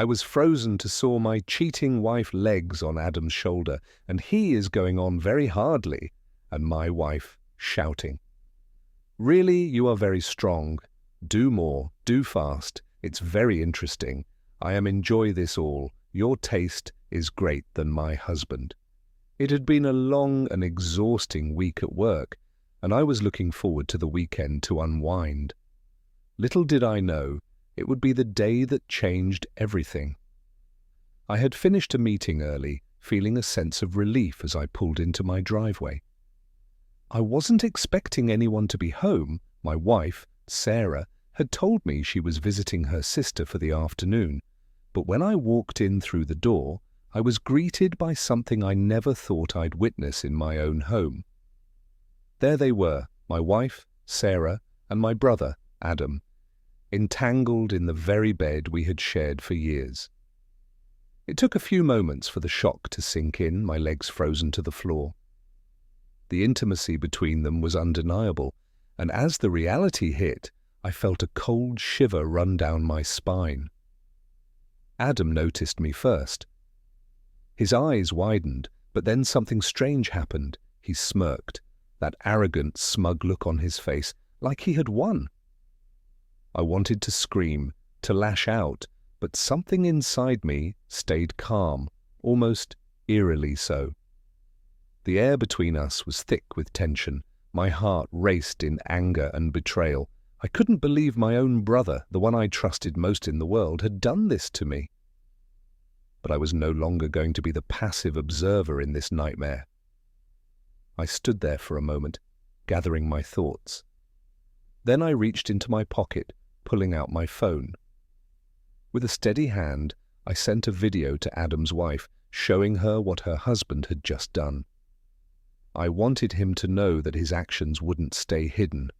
I was frozen to saw my cheating wife legs on Adam's shoulder, and he is going on very hardly, and my wife shouting. Really, you are very strong. Do more, do fast. It's very interesting. I am enjoy this all. Your taste is great than my husband. It had been a long and exhausting week at work, and I was looking forward to the weekend to unwind. Little did I know, it would be the day that changed everything. I had finished a meeting early, feeling a sense of relief as I pulled into my driveway. I wasn't expecting anyone to be home. My wife, Sarah, had told me she was visiting her sister for the afternoon, but when I walked in through the door, I was greeted by something I never thought I'd witness in my own home. There they were, my wife, Sarah, and my brother, Adam, entangled in the very bed we had shared for years. It took a few moments for the shock to sink in, my legs frozen to the floor. The intimacy between them was undeniable, and as the reality hit, I felt a cold shiver run down my spine. Adam noticed me first. His eyes widened, but then something strange happened. He smirked, that arrogant, smug look on his face, like he had won. I wanted to scream, to lash out, but something inside me stayed calm, almost eerily so. The air between us was thick with tension. My heart raced in anger and betrayal. I couldn't believe my own brother, the one I trusted most in the world, had done this to me. But I was no longer going to be the passive observer in this nightmare. I stood there for a moment, gathering my thoughts. Then I reached into my pocket, pulling out my phone. With a steady hand, I sent a video to Adam's wife, showing her what her husband had just done. I wanted him to know that his actions wouldn't stay hidden.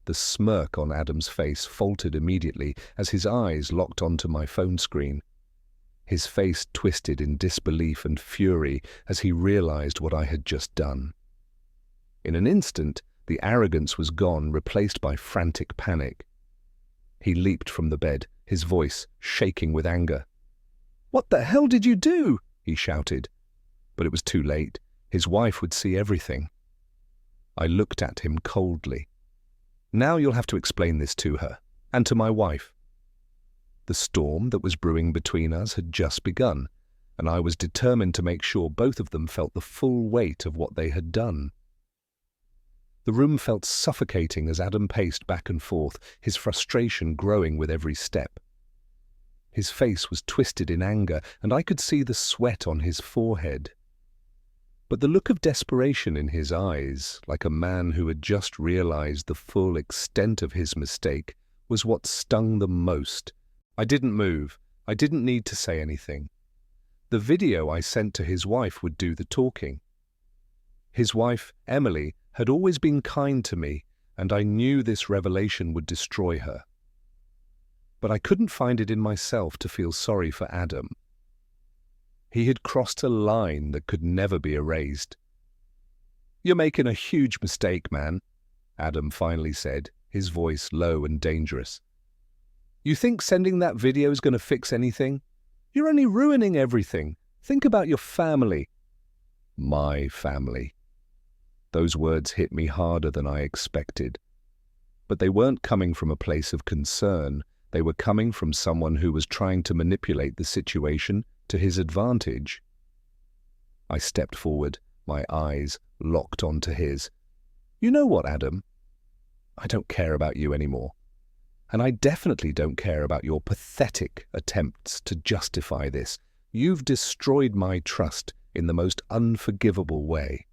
The smirk on Adam's face faltered immediately as his eyes locked onto my phone screen. His face twisted in disbelief and fury as he realized what I had just done. In an instant, the arrogance was gone, replaced by frantic panic. He leaped from the bed, his voice shaking with anger. "What the hell did you do?" he shouted. But it was too late. His wife would see everything. I looked at him coldly. "Now you'll have to explain this to her, and to my wife." The storm that was brewing between us had just begun, and I was determined to make sure both of them felt the full weight of what they had done. The room felt suffocating as Adam paced back and forth, his frustration growing with every step. His face was twisted in anger, and I could see the sweat on his forehead. But the look of desperation in his eyes, like a man who had just realized the full extent of his mistake, was what stung them most. I didn't move. I didn't need to say anything. The video I sent to his wife would do the talking. His wife, Emily, had always been kind to me, and I knew this revelation would destroy her. But I couldn't find it in myself to feel sorry for Adam. He had crossed a line that could never be erased. "You're making a huge mistake, man," Adam finally said, his voice low and dangerous. "You think sending that video is going to fix anything? You're only ruining everything. Think about your family." My family. Those words hit me harder than I expected. But they weren't coming from a place of concern. They were coming from someone who was trying to manipulate the situation to his advantage. I stepped forward, my eyes locked onto his. "You know what, Adam? I don't care about you anymore. And I definitely don't care about your pathetic attempts to justify this. You've destroyed my trust in the most unforgivable way."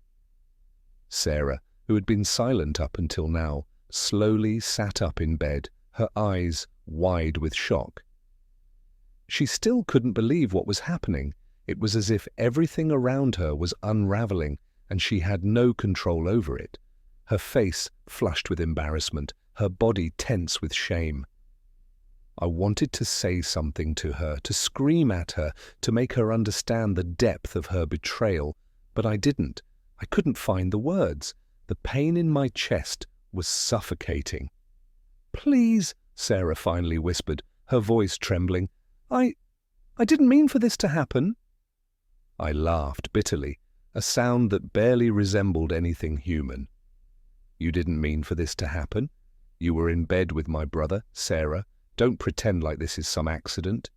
Sarah, who had been silent up until now, slowly sat up in bed, her eyes wide with shock. She still couldn't believe what was happening. It was as if everything around her was unraveling, and she had no control over it. Her face flushed with embarrassment, her body tense with shame. I wanted to say something to her, to scream at her, to make her understand the depth of her betrayal, but I didn't. I couldn't find the words. The pain in my chest was suffocating. "Please," Sarah finally whispered, her voice trembling, I didn't mean for this to happen." I laughed bitterly, a sound that barely resembled anything human. "You didn't mean for this to happen? You were in bed with my brother, Sarah. Don't pretend like this is some accident."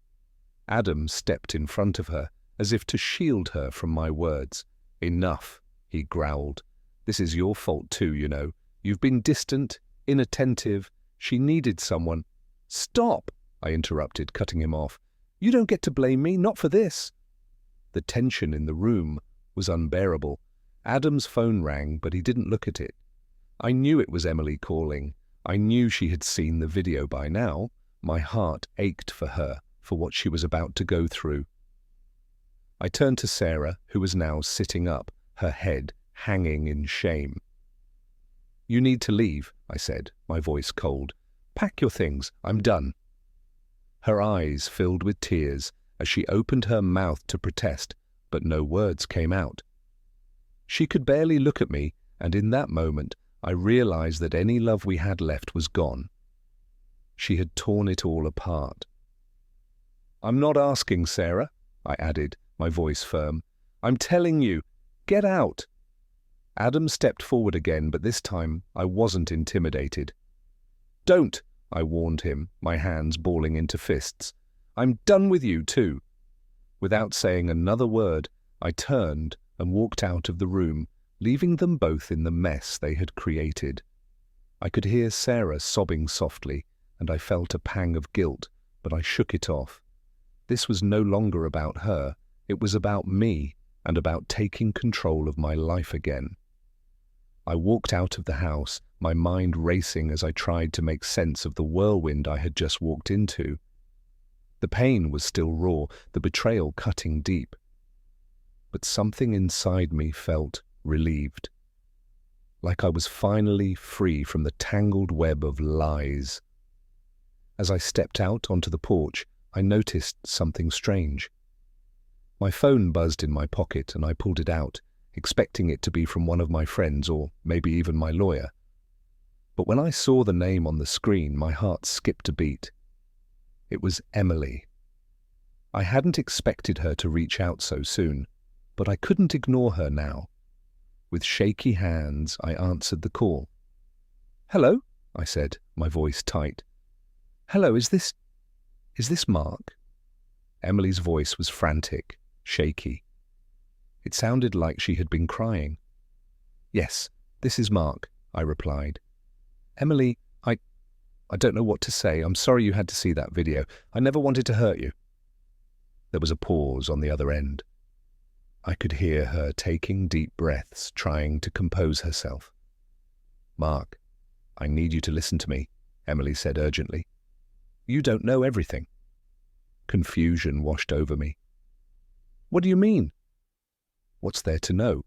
Adam stepped in front of her, as if to shield her from my words. "Enough," he growled. "This is your fault too, you know. You've been distant, inattentive. She needed someone." "Stop," I interrupted, cutting him off. "You don't get to blame me, not for this." The tension in the room was unbearable. Adam's phone rang, but he didn't look at it. I knew it was Emily calling. I knew she had seen the video by now. My heart ached for her, for what she was about to go through. I turned to Sarah, who was now sitting up, her head hanging in shame. "You need to leave," I said, my voice cold. "Pack your things. I'm done." Her eyes filled with tears as she opened her mouth to protest, but no words came out. She could barely look at me, and in that moment I realized that any love we had left was gone. She had torn it all apart. "I'm not asking, Sarah," I added, my voice firm. "I'm telling you, get out." Adam stepped forward again, but this time I wasn't intimidated. "Don't," I warned him, my hands balling into fists. "I'm done with you too." Without saying another word, I turned and walked out of the room, leaving them both in the mess they had created. I could hear Sarah sobbing softly, and I felt a pang of guilt, but I shook it off. This was no longer about her, it was about me, and about taking control of my life again. I walked out of the house, my mind racing as I tried to make sense of the whirlwind I had just walked into. The pain was still raw, the betrayal cutting deep. But something inside me felt relieved, like I was finally free from the tangled web of lies. As I stepped out onto the porch, I noticed something strange. My phone buzzed in my pocket and I pulled it out, expecting it to be from one of my friends or maybe even my lawyer. But when I saw the name on the screen, my heart skipped a beat. It was Emily. I hadn't expected her to reach out so soon, but I couldn't ignore her now. With shaky hands, I answered the call. "Hello," I said, my voice tight. "Hello, is this Mark?" Emily's voice was frantic, shaky. It sounded like she had been crying. "Yes, this is Mark," I replied. "Emily, I don't know what to say. I'm sorry you had to see that video. I never wanted to hurt you." There was a pause on the other end. I could hear her taking deep breaths, trying to compose herself. "Mark, I need you to listen to me," Emily said urgently. "You don't know everything." Confusion washed over me. "What do you mean?" "What's there to know?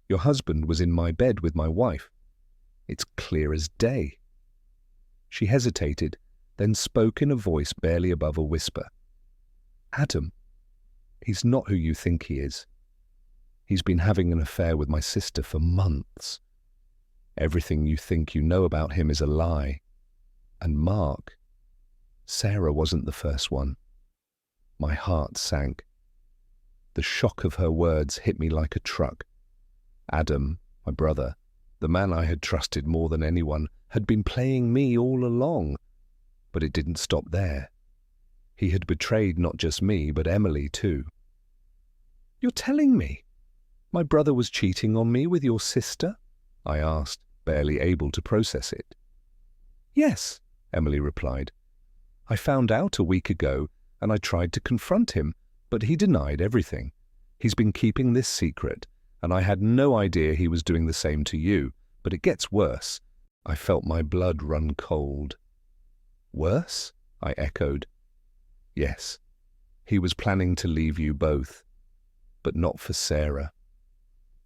Your husband was in my bed with my wife. It's clear as day." She hesitated, then spoke in a voice barely above a whisper. "Adam, he's not who you think he is. He's been having an affair with my sister for months. Everything you think you know about him is a lie. And Mark, Sarah wasn't the first one." My heart sank. The shock of her words hit me like a truck. Adam, my brother, the man I had trusted more than anyone, had been playing me all along. But it didn't stop there. He had betrayed not just me, but Emily too. "You're telling me my brother was cheating on me with your sister?" I asked, barely able to process it. "Yes," Emily replied. "I found out a week ago, and I tried to confront him, but he denied everything. He's been keeping this secret, and I had no idea he was doing the same to you, but it gets worse." I felt my blood run cold. "Worse?" I echoed. "Yes, he was planning to leave you both, but not for Sarah.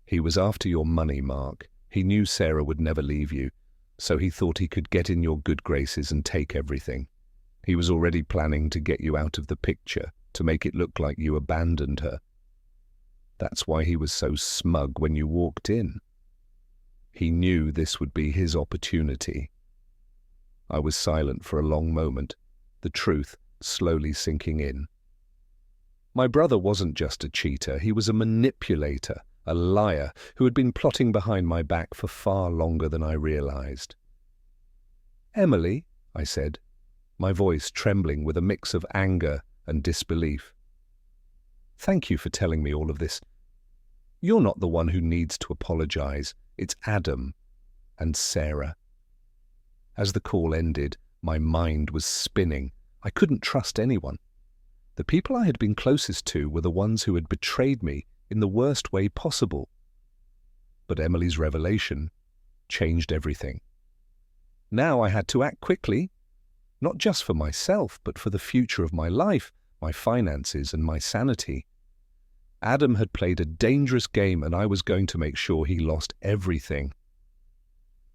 He was after your money, Mark. He knew Sarah would never leave you, so he thought he could get in your good graces and take everything. He was already planning to get you out of the picture, to make it look like you abandoned her. That's why he was so smug when you walked in. He knew this would be his opportunity." I was silent for a long moment, the truth slowly sinking in. My brother wasn't just a cheater, he was a manipulator, a liar who had been plotting behind my back for far longer than I realized. "Emily," I said, my voice trembling with a mix of anger and disbelief. "Thank you for telling me all of this. You're not the one who needs to apologize. It's Adam and Sarah." As the call ended, my mind was spinning. I couldn't trust anyone. The people I had been closest to were the ones who had betrayed me in the worst way possible. But Emily's revelation changed everything. Now I had to act quickly, not just for myself, but for the future of my life, my finances, and my sanity. Adam had played a dangerous game, and I was going to make sure he lost everything.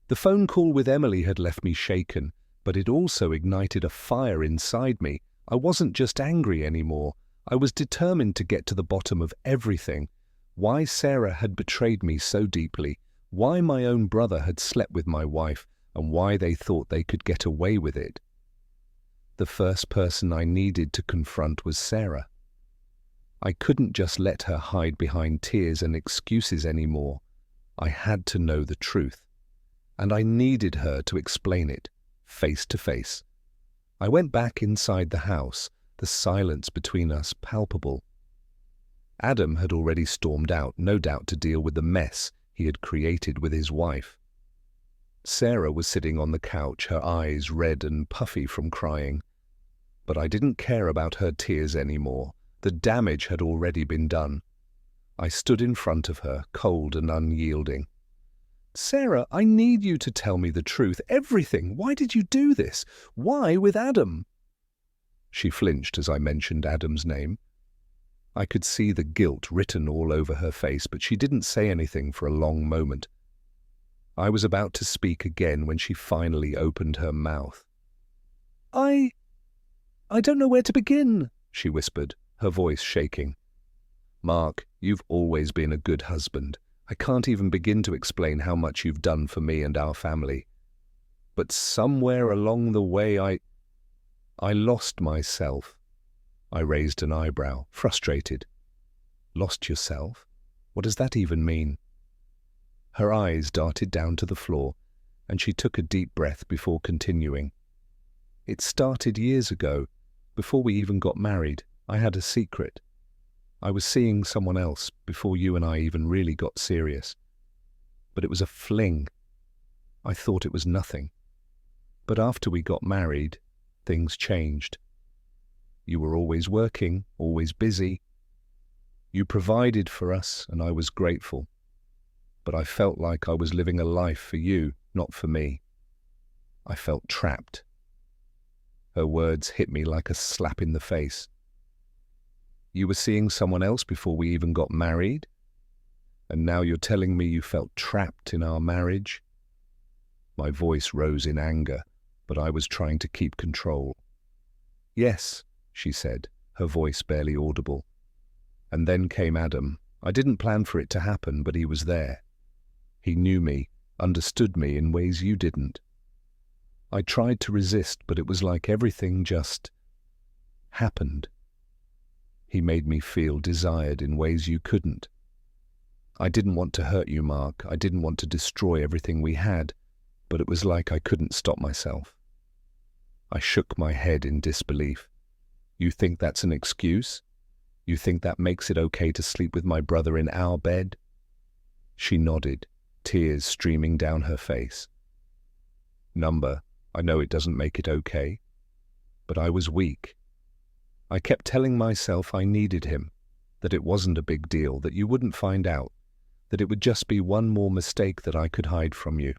The phone call with Emily had left me shaken, but it also ignited a fire inside me. I wasn't just angry anymore. I was determined to get to the bottom of everything. Why Sarah had betrayed me so deeply, why my own brother had slept with my wife, and why they thought they could get away with it. The first person I needed to confront was Sarah. I couldn't just let her hide behind tears and excuses anymore. I had to know the truth, and I needed her to explain it, face to face. I went back inside the house, the silence between us palpable. Adam had already stormed out, no doubt to deal with the mess he had created with his wife. Sarah was sitting on the couch, her eyes red and puffy from crying. But I didn't care about her tears anymore. The damage had already been done. I stood in front of her, cold and unyielding. "Sarah, I need you to tell me the truth, everything. Why did you do this? Why with Adam?" She flinched as I mentioned Adam's name. I could see the guilt written all over her face, but she didn't say anything for a long moment. I was about to speak again when she finally opened her mouth. I don't know where to begin," she whispered, her voice shaking. "Mark, you've always been a good husband. I can't even begin to explain how much you've done for me and our family. But somewhere along the way I lost myself." I raised an eyebrow, frustrated. "Lost yourself? What does that even mean?" Her eyes darted down to the floor, and she took a deep breath before continuing. "It started years ago, before we even got married. I had a secret. I was seeing someone else before you and I even really got serious. But it was a fling. I thought it was nothing. But after we got married, things changed. You were always working, always busy. You provided for us, and I was grateful. But I felt like I was living a life for you, not for me. I felt trapped." Her words hit me like a slap in the face. "You were seeing someone else before we even got married? And now you're telling me you felt trapped in our marriage?" My voice rose in anger, but I was trying to keep control. "Yes," she said, her voice barely audible. "And then came Adam. I didn't plan for it to happen, but he was there. He knew me, understood me in ways you didn't. I tried to resist, but it was like everything just happened. He made me feel desired in ways you couldn't. I didn't want to hurt you, Mark. I didn't want to destroy everything we had, but it was like I couldn't stop myself." I shook my head in disbelief. "You think that's an excuse? You think that makes it okay to sleep with my brother in our bed?" She nodded, tears streaming down her face. "Number, I know it doesn't make it okay, but I was weak. I kept telling myself I needed him, that it wasn't a big deal, that you wouldn't find out, that it would just be one more mistake that I could hide from you.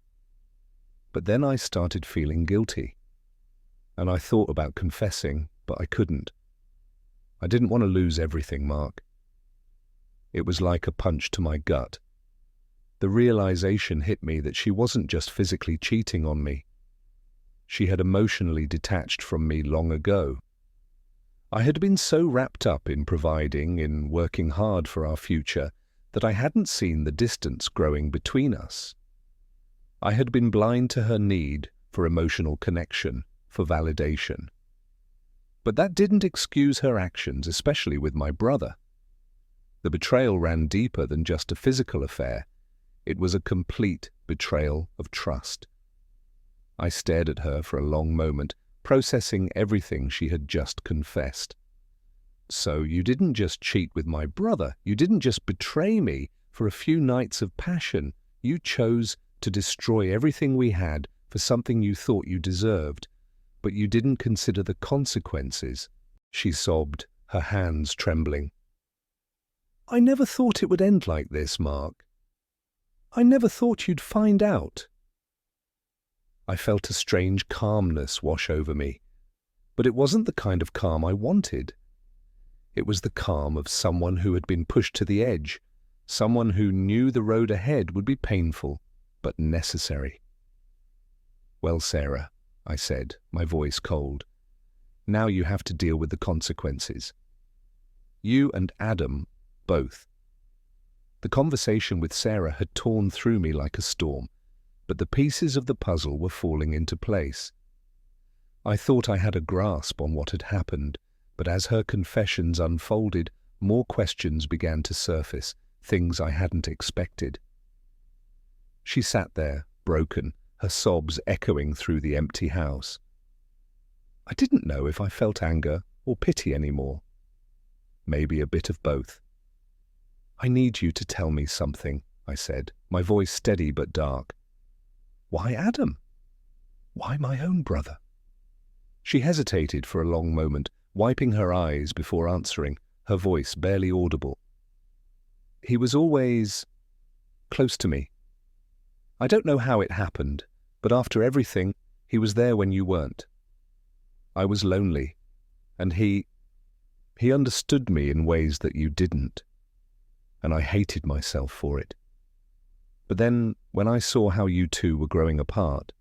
But then I started feeling guilty, and I thought about confessing, but I couldn't. I didn't want to lose everything, Mark." It was like a punch to my gut. The realization hit me that she wasn't just physically cheating on me. She had emotionally detached from me long ago. I had been so wrapped up in providing, in working hard for our future, that I hadn't seen the distance growing between us. I had been blind to her need for emotional connection, for validation. But that didn't excuse her actions, especially with my brother. The betrayal ran deeper than just a physical affair. It was a complete betrayal of trust. I stared at her for a long moment, processing everything she had just confessed. So you didn't just cheat with my brother, you didn't just betray me for a few nights of passion, you chose to destroy everything we had for something you thought you deserved, but you didn't consider the consequences, she sobbed, her hands trembling. I never thought it would end like this, Mark. I never thought you'd find out. I felt a strange calmness wash over me, but it wasn't the kind of calm I wanted. It was the calm of someone who had been pushed to the edge, someone who knew the road ahead would be painful, but necessary. Well, Sarah, I said, my voice cold, now you have to deal with the consequences. You and Adam, both. The conversation with Sarah had torn through me like a storm, but the pieces of the puzzle were falling into place. I thought I had a grasp on what had happened, but as her confessions unfolded, more questions began to surface, things I hadn't expected. She sat there, broken, her sobs echoing through the empty house. I didn't know if I felt anger or pity anymore. Maybe a bit of both. I need you to tell me something, I said, my voice steady but dark. Why Adam? Why my own brother? She hesitated for a long moment, wiping her eyes before answering, her voice barely audible. He was always close to me. I don't know how it happened, but after everything, he was there when you weren't. I was lonely, and he understood me in ways that you didn't, and I hated myself for it. But then, when I saw how you two were growing apart,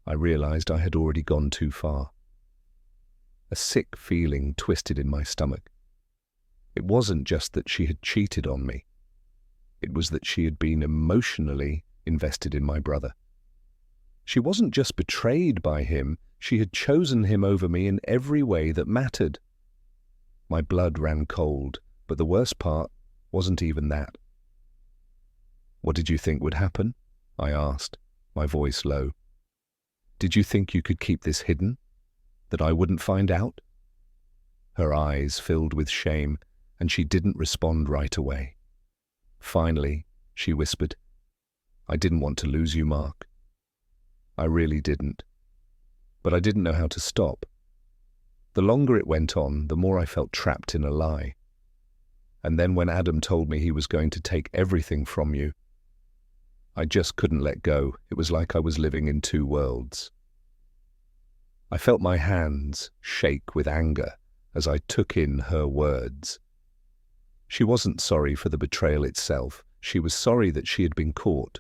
I realized I had already gone too far. A sick feeling twisted in my stomach. It wasn't just that she had cheated on me. It was that she had been emotionally invested in my brother. She wasn't just betrayed by him, she had chosen him over me in every way that mattered. My blood ran cold, but the worst part wasn't even that. What did you think would happen? I asked, my voice low. Did you think you could keep this hidden? That I wouldn't find out? Her eyes filled with shame, and she didn't respond right away. Finally, she whispered, I didn't want to lose you, Mark. I really didn't. But I didn't know how to stop. The longer it went on, the more I felt trapped in a lie. And then when Adam told me he was going to take everything from you, I just couldn't let go. It was like I was living in two worlds. I felt my hands shake with anger as I took in her words. She wasn't sorry for the betrayal itself. She was sorry that she had been caught.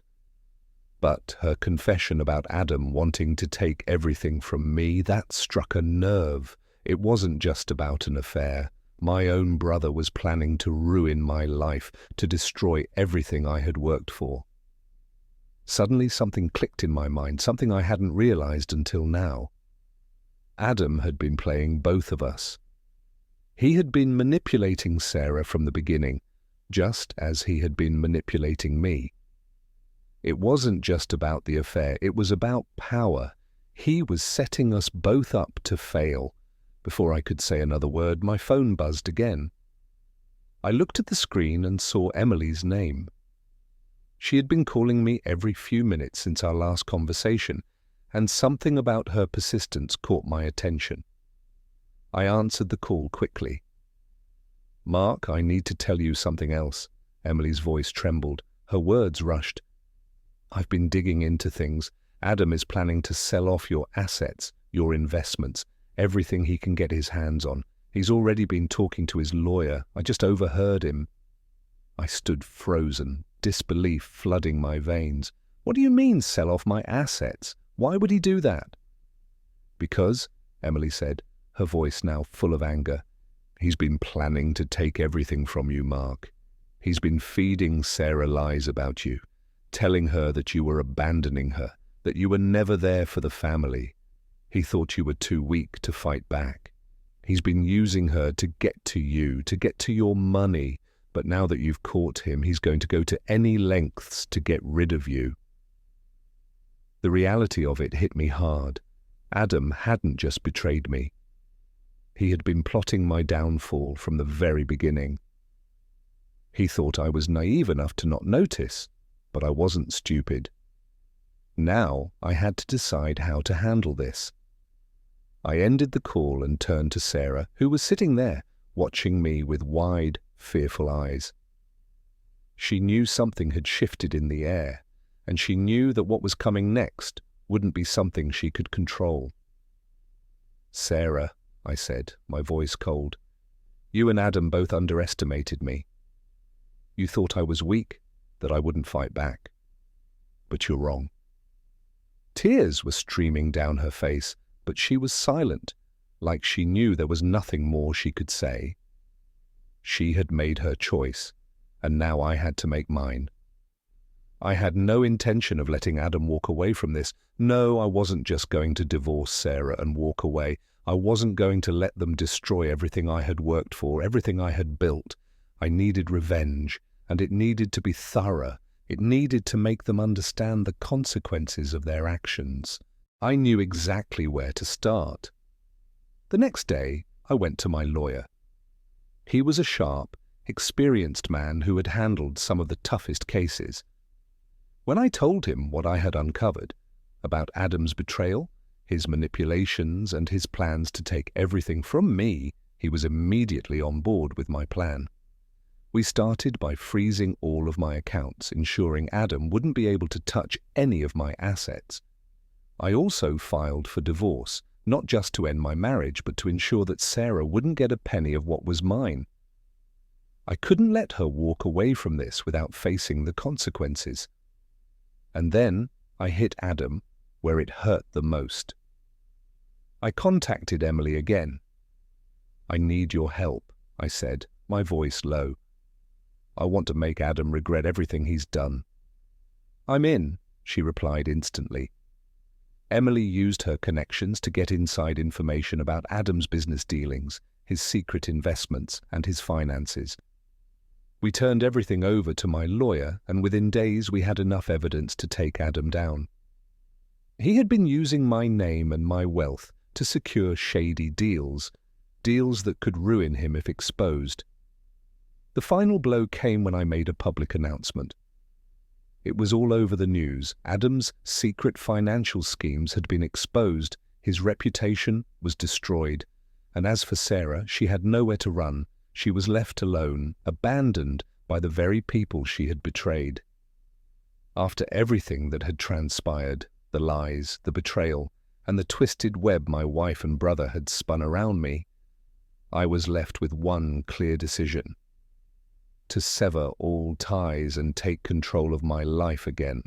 But her confession about Adam wanting to take everything from me, that struck a nerve. It wasn't just about an affair. My own brother was planning to ruin my life, to destroy everything I had worked for. Suddenly something clicked in my mind, something I hadn't realized until now. Adam had been playing both of us. He had been manipulating Sarah from the beginning, just as he had been manipulating me. It wasn't just about the affair, it was about power. He was setting us both up to fail. Before I could say another word, my phone buzzed again. I looked at the screen and saw Emily's name. She had been calling me every few minutes since our last conversation, and something about her persistence caught my attention. I answered the call quickly. Mark, I need to tell you something else. Emily's voice trembled. Her words rushed. I've been digging into things. Adam is planning to sell off your assets, your investments, everything he can get his hands on. He's already been talking to his lawyer. I just overheard him. I stood frozen, disbelief flooding my veins. What do you mean, sell off my assets? Why would he do that? Because, Emily said, her voice now full of anger, he's been planning to take everything from you, Mark. He's been feeding Sarah lies about you, telling her that you were abandoning her, that you were never there for the family. He thought you were too weak to fight back. He's been using her to get to you, to get to your money, but now that you've caught him, he's going to go to any lengths to get rid of you." The reality of it hit me hard. Adam hadn't just betrayed me. He had been plotting my downfall from the very beginning. He thought I was naive enough to not notice, but I wasn't stupid. Now I had to decide how to handle this. I ended the call and turned to Sarah, who was sitting there, watching me with wide, fearful eyes. She knew something had shifted in the air, and she knew that what was coming next wouldn't be something she could control. "Sarah," I said, my voice cold, "you and Adam both underestimated me. You thought I was weak, that I wouldn't fight back. But you're wrong." Tears were streaming down her face, but she was silent, like she knew there was nothing more she could say. She had made her choice, and now I had to make mine. I had no intention of letting Adam walk away from this. No, I wasn't just going to divorce Sarah and walk away. I wasn't going to let them destroy everything I had worked for, everything I had built. I needed revenge, and it needed to be thorough. It needed to make them understand the consequences of their actions. I knew exactly where to start. The next day, I went to my lawyer. He was a sharp, experienced man who had handled some of the toughest cases. When I told him what I had uncovered about Adam's betrayal, his manipulations, and his plans to take everything from me, he was immediately on board with my plan. We started by freezing all of my accounts, ensuring Adam wouldn't be able to touch any of my assets. I also filed for divorce, not just to end my marriage, but to ensure that Sarah wouldn't get a penny of what was mine. I couldn't let her walk away from this without facing the consequences. And then I hit Adam where it hurt the most. I contacted Emily again. "I need your help," I said, my voice low. "I want to make Adam regret everything he's done." "I'm in," she replied instantly. Emily used her connections to get inside information about Adam's business dealings, his secret investments, and his finances. We turned everything over to my lawyer, and within days we had enough evidence to take Adam down. He had been using my name and my wealth to secure shady deals that could ruin him if exposed. The final blow came when I made a public announcement. It was all over the news. Adam's secret financial schemes had been exposed, his reputation was destroyed, and as for Sarah, she had nowhere to run. She was left alone, abandoned by the very people she had betrayed. After everything that had transpired, the lies, the betrayal, and the twisted web my wife and brother had spun around me, I was left with one clear decision: to sever all ties and take control of my life again.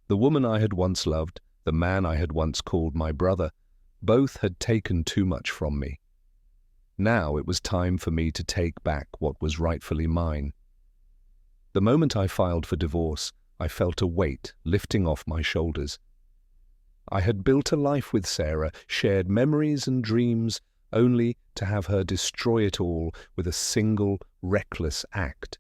The woman I had once loved, the man I had once called my brother, both had taken too much from me. Now it was time for me to take back what was rightfully mine. The moment I filed for divorce, I felt a weight lifting off my shoulders. I had built a life with Sarah, shared memories and dreams, only to have her destroy it all with a single, reckless act.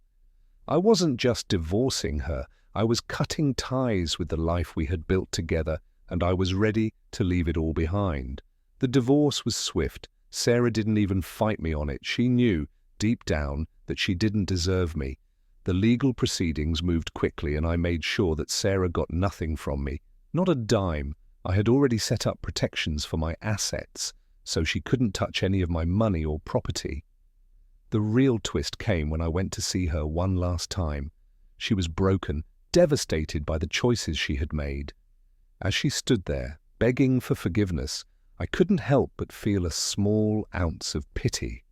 I wasn't just divorcing her, I was cutting ties with the life we had built together, and I was ready to leave it all behind. The divorce was swift. Sarah didn't even fight me on it. She knew, deep down, that she didn't deserve me. The legal proceedings moved quickly, and I made sure that Sarah got nothing from me. Not a dime. I had already set up protections for my assets, so she couldn't touch any of my money or property. The real twist came when I went to see her one last time. She was broken, devastated by the choices she had made. As she stood there, begging for forgiveness, I couldn't help but feel a small ounce of pity.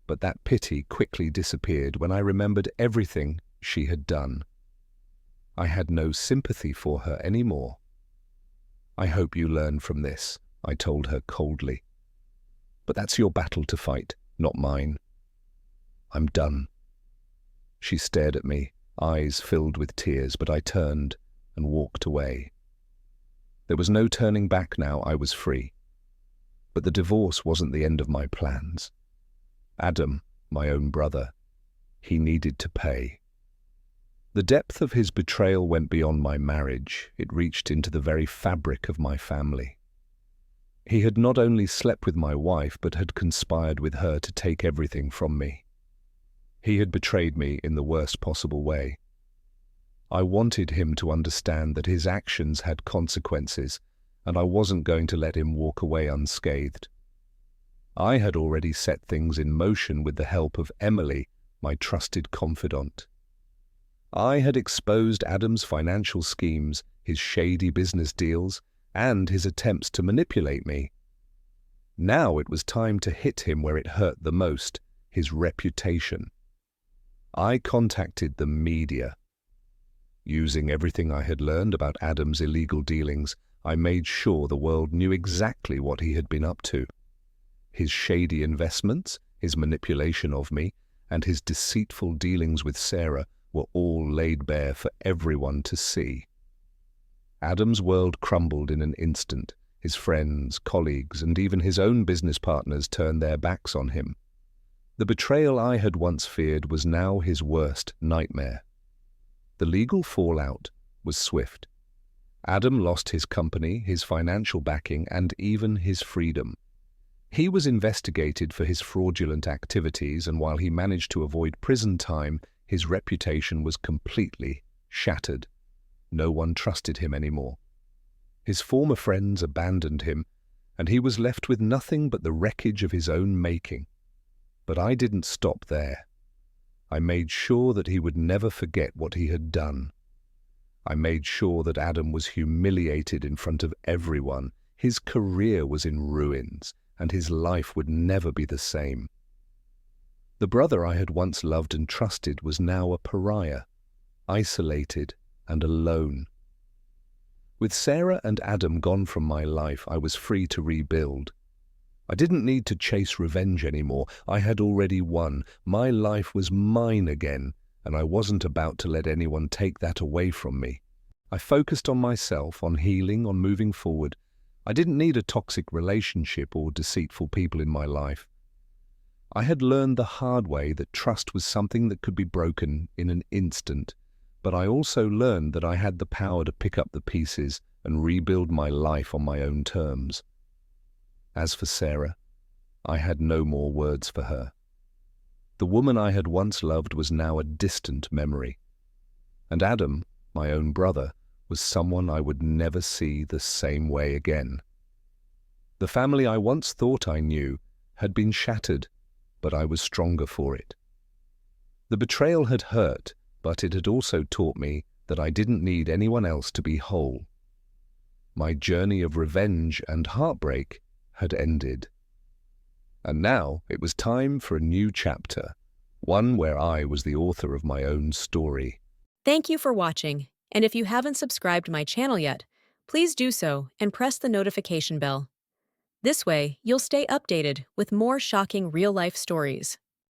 But that pity quickly disappeared when I remembered everything she had done. I had no sympathy for her anymore. "I hope you learn from this," I told her coldly. "But that's your battle to fight, not mine. I'm done." She stared at me, eyes filled with tears, but I turned and walked away. There was no turning back now. I was free. But the divorce wasn't the end of my plans. Adam, my own brother, he needed to pay. The depth of his betrayal went beyond my marriage. It reached into the very fabric of my family. He had not only slept with my wife, but had conspired with her to take everything from me. He had betrayed me in the worst possible way. I wanted him to understand that his actions had consequences, and I wasn't going to let him walk away unscathed. I had already set things in motion with the help of Emily, my trusted confidant. I had exposed Adam's financial schemes, his shady business deals, and his attempts to manipulate me. Now it was time to hit him where it hurt the most, his reputation. I contacted the media. Using everything I had learned about Adam's illegal dealings, I made sure the world knew exactly what he had been up to. His shady investments, his manipulation of me, and his deceitful dealings with Sarah were all laid bare for everyone to see. Adam's world crumbled in an instant. His friends, colleagues, and even his own business partners turned their backs on him. The betrayal I had once feared was now his worst nightmare. The legal fallout was swift. Adam lost his company, his financial backing, and even his freedom. He was investigated for his fraudulent activities, and while he managed to avoid prison time, his reputation was completely shattered. No one trusted him anymore. His former friends abandoned him, and he was left with nothing but the wreckage of his own making. But I didn't stop there. I made sure that he would never forget what he had done. I made sure that Adam was humiliated in front of everyone. His career was in ruins, and his life would never be the same. The brother I had once loved and trusted was now a pariah, isolated and alone. With Sarah and Adam gone from my life, I was free to rebuild. I didn't need to chase revenge anymore. I had already won. My life was mine again, and I wasn't about to let anyone take that away from me. I focused on myself, on healing, on moving forward. I didn't need a toxic relationship or deceitful people in my life. I had learned the hard way that trust was something that could be broken in an instant, but I also learned that I had the power to pick up the pieces and rebuild my life on my own terms. As for Sarah, I had no more words for her. The woman I had once loved was now a distant memory. And Adam, my own brother, was someone I would never see the same way again. The family I once thought I knew had been shattered, but I was stronger for it. The betrayal had hurt, but it had also taught me that I didn't need anyone else to be whole. My journey of revenge and heartbreak had ended. And now it was time for a new chapter, one where I was the author of my own story. Thank you for watching, and if you haven't subscribed to my channel yet, please do so and press the notification bell. This way, you'll stay updated with more shocking real-life stories.